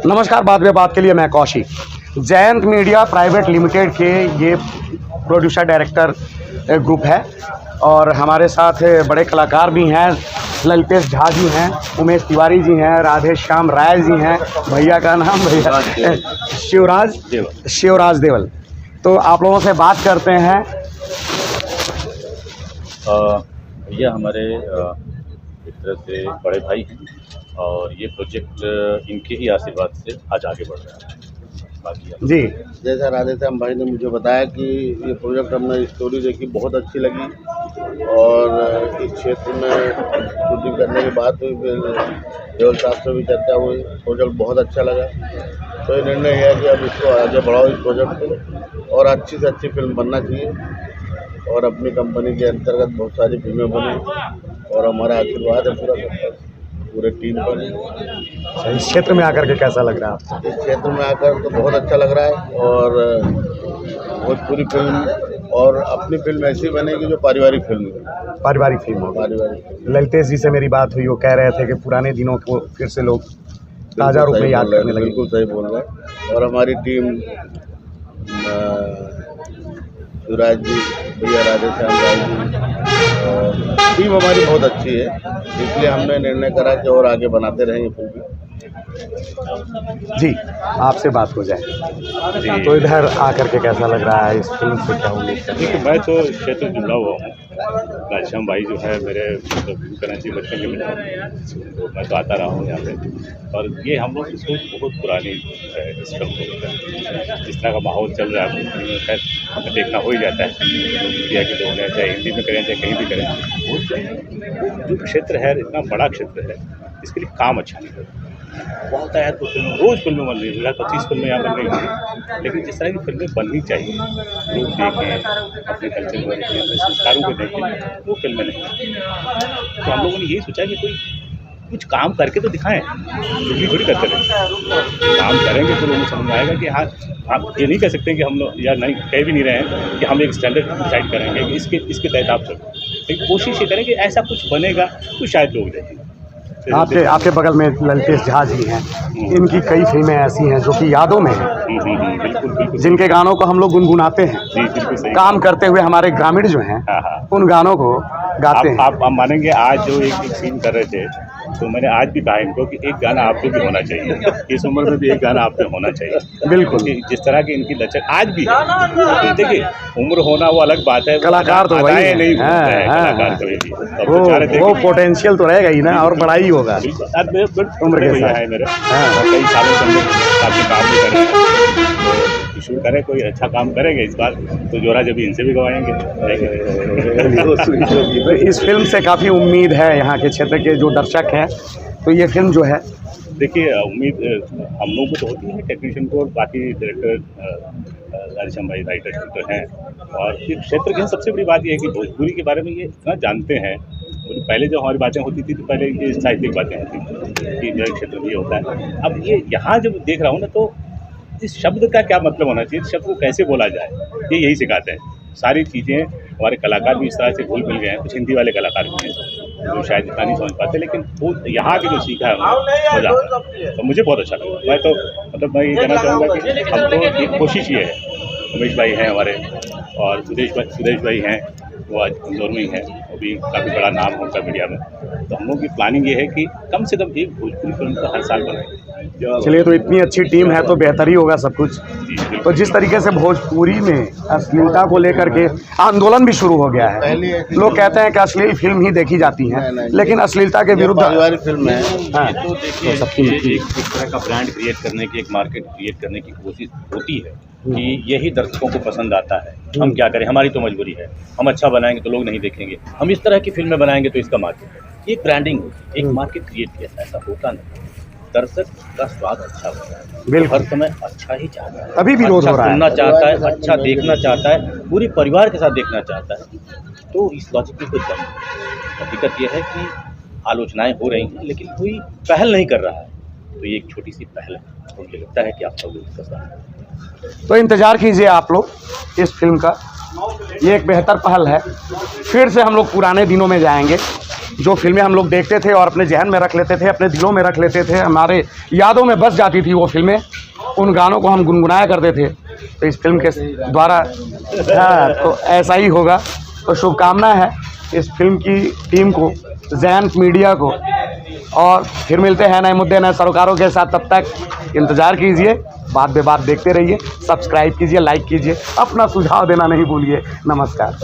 नमस्कार, बात में बात के लिए मैं Kaushik. Jayant media private limited के ये प्रोड्यूसर डायरेक्टर ग्रुप है और हमारे साथ बड़े कलाकार भी हैं। ललितेश झा जी हैं, उमेश तिवारी जी हैं, राधे श्याम राय जी हैं, भैया का नाम भैया शिवराज देवल। तो आप लोगों से बात करते हैं। भैया हमारे एक तरह से बड़े भाई हैं और ये प्रोजेक्ट इनके ही आशीर्वाद से आज आगे बढ़ रहा है। बाकी जी, जैसा राधे श्याम भाई ने मुझे बताया कि ये प्रोजेक्ट हमने स्टोरी देखी, बहुत अच्छी लगी और इस क्षेत्र में शूटिंग करने के बाद फिर देवल साहब से भी चर्चा हुई। प्रोजेक्ट बहुत अच्छा लगा, तो ये निर्णय है कि अब इसको आगे बढ़ाओ, इस प्रोजेक्ट को, और अच्छी से अच्छी फिल्म बनना चाहिए। और अपनी कंपनी के अंतर्गत बहुत सारी फिल्में बनी और हमारा आशीर्वाद है पूरे टीम पर। इस क्षेत्र में आकर के कैसा लग रहा है आपको? इस क्षेत्र में आकर तो बहुत अच्छा लग रहा है और भोजपुरी फिल्म और अपनी फिल्म ऐसी बनेगी जो पारिवारिक फिल्म है। पारिवारिक फिल्म होगी। पारिवारिक फिल्म। ललितेश जी से मेरी बात हुई, वो कह रहे थे कि पुराने दिनों को फिर से लोग ताज़ा रूप में याद करने लगे। बिल्कुल सही बोल रहे हैं। और हमारी टीम शिवराज जी, भैया राधे श्याम राय जी, टीम हमारी बहुत अच्छी है, इसलिए हमने निर्णय करा कि और आगे बनाते रहेंगे फिल्म। जी, आपसे बात हो जाए तो इधर आकर के कैसा लग रहा है? इस फिल्म से क्या उम्मीद करते हैं? देखिए, मैं तो इस क्षेत्र से जुड़ा हुआ हूँ। राधेश्याम भाई जो है मेरे करेंसी बचपन के मिले, तो मैं तो आता रहा हूँ यहाँ पे। और ये हम लोग की सोच बहुत पुरानी है इस फिल्म को लेकर। जिस तरह का माहौल चल रहा है खैर हमें देखना हो ही जाता है। मीडिया के लोग हैं, चाहे हिंदी में करें चाहे कहीं भी करें, जो क्षेत्र है इतना बड़ा क्षेत्र है, इसके लिए काम अच्छा नहीं करता। बहुत आया तो फिल्म रोज़ फिल्में बन रही है, 25 फिल्में यहाँ बन रही हैं, लेकिन जिस तरह की फिल्में बननी चाहिए, लोग देखें, अपने कल्चर को देखें, अपने संस्कारों को देखें, वो फिल्में नहीं। तो हम लोगों ने यही सोचा कि कोई कुछ काम करके तो दिखाएं, फिल्म थोड़ी करते रहें। काम करेंगे तो लोगों को समझ में आएगा कि हाँ, आप ये नहीं कह सकते कि हम लोग या नहीं कह भी नहीं रहे हैं कि हम एक स्टैंडर्ड डिसाइड करेंगे कि इसके तहत आप चलो, लेकिन कोशिश ये करें कि ऐसा कुछ बनेगा तो शायद लोग देखेंगे। आपके बगल में ललितेश झा जी हैं, इनकी कई फिल्में ऐसी हैं जो कि यादों में हैं, बिल्कुल, जिनके गानों को हम लोग गुनगुनाते हैं। काम करते हुए हमारे ग्रामीण जो हैं उन गानों को गाते हैं। आप मानेंगे, आज जो एक सीन कर रहे थे तो मैंने आज भी कहा इनको कि एक गाना आप पे भी होना चाहिए, इस उम्र में भी एक गाना आप पे होना चाहिए। बिल्कुल, जिस तरह की इनकी लचक आज भी है। तो देखिए, उम्र होना वो अलग बात है, कलाकार तो वही है। नहीं कलाकार तो वो पोटेंशियल तो रहेगा ही ना, और बड़ा ही होगा उम्र के साथ है मेरे। कई सालों से हम लोग साथ में काम भी कर रहे हैं, तो शुरू करें, कोई अच्छा काम करेंगे इस बार तो जोरा जब इनसे भी गवाएंगे। तो इस फिल्म से काफ़ी उम्मीद है यहाँ के क्षेत्र के जो दर्शक हैं, तो ये फिल्म जो है, देखिए उम्मीद हम लोगों को तो होती है, टेक्नीशियन को और बाकी डायरेक्टर राधेश्याम भाई राइटर तो हैं। और फिर क्षेत्र की सबसे बड़ी बात यह है कि भोजपुरी के बारे में ये इतना जानते हैं। और पहले जब हमारी बातें होती थी तो पहले ये साहित्यिक बातें होती थी कि मेरे क्षेत्र में ये होता है। अब ये यहाँ जब देख रहा हूँ ना, तो इस शब्द का क्या मतलब होना चाहिए, इस शब्द को कैसे बोला जाए, ये यही सिखाते हैं। सारी चीज़ें हमारे कलाकार भी इस तरह से घुल मिल गए हैं। कुछ हिंदी वाले कलाकार भी हैं जो शायद इतना नहीं समझ पाते, लेकिन वो यहाँ के जो सीखा है मज़ा आता है। तो मुझे बहुत अच्छा लगा। मैं तो मतलब मैं ये कहना चाहूँगा कि हम तो एक कोशिश ये है, उमेश भाई हैं हमारे और सुदेश भाई हैं, वो आज इंदौर में ही हैं, वो भी काफ़ी बड़ा नाम है उनका मीडिया में। तो हम लोग की प्लानिंग ये है कि कम से कम एक भोजपुरी फिल्म का हर साल बनाएंगे। चलिए, तो इतनी अच्छी टीम है तो बेहतर ही होगा सब कुछ। तो जिस तरीके से भोजपुरी में अश्लीलता को लेकर के आंदोलन भी शुरू हो गया है, लोग कहते हैं कि अश्लील फिल्म ही देखी जाती हैं, लेकिन अश्लीलता के विरुद्ध पारिवारिक फिल्म है। तो देखिए, एक तरह का ब्रांड क्रिएट करने की, एक मार्केट क्रिएट करने की कोशिश होती है कि यही दर्शकों को पसंद आता है। हम क्या करें, हमारी तो मजबूरी है। हम अच्छा बनाएंगे तो लोग नहीं देखेंगे, हम इस तरह की फिल्में बनाएंगे तो इसका मार्केट है। एक ब्रांडिंग, एक मार्केट क्रिएट किया, ऐसा होता नहीं। दर्शक का स्वाद अच्छा होता है, बिल्कुल, हर समय अच्छा ही चाहता है, अभी विरोध हो रहा है, सुनना चाहता है, अच्छा देखना चाहता है, पूरी परिवार के साथ देखना चाहता है। तो इस लॉजिक में कोई दम नहीं। हकीकत यह है कि आलोचनाएं हो रही हैं, लेकिन कोई पहल नहीं कर रहा है। तो ये एक छोटी सी पहल है, तो मुझे लगता है कि आप सब इसका साथ। तो इंतज़ार कीजिए आप लोग इस फिल्म का, ये एक बेहतर पहल है। फिर से हम लोग पुराने दिनों में जाएंगे जो फिल्में हम लोग देखते थे और अपने जहन में रख लेते थे, अपने दिलों में रख लेते थे, हमारे यादों में बस जाती थी वो फिल्में, उन गानों को हम गुनगुनाया करते थे। तो इस फिल्म के द्वारा हाँ, तो ऐसा ही होगा। तो शुभकामना है इस फिल्म की टीम को, जैंत मीडिया को, और फिर मिलते हैं नए मुद्दे नए सरोकारों के साथ। तब तक इंतज़ार कीजिए, बात बे बात देखते रहिए, सब्सक्राइब कीजिए, लाइक कीजिए, अपना सुझाव देना नहीं भूलिए। नमस्कार।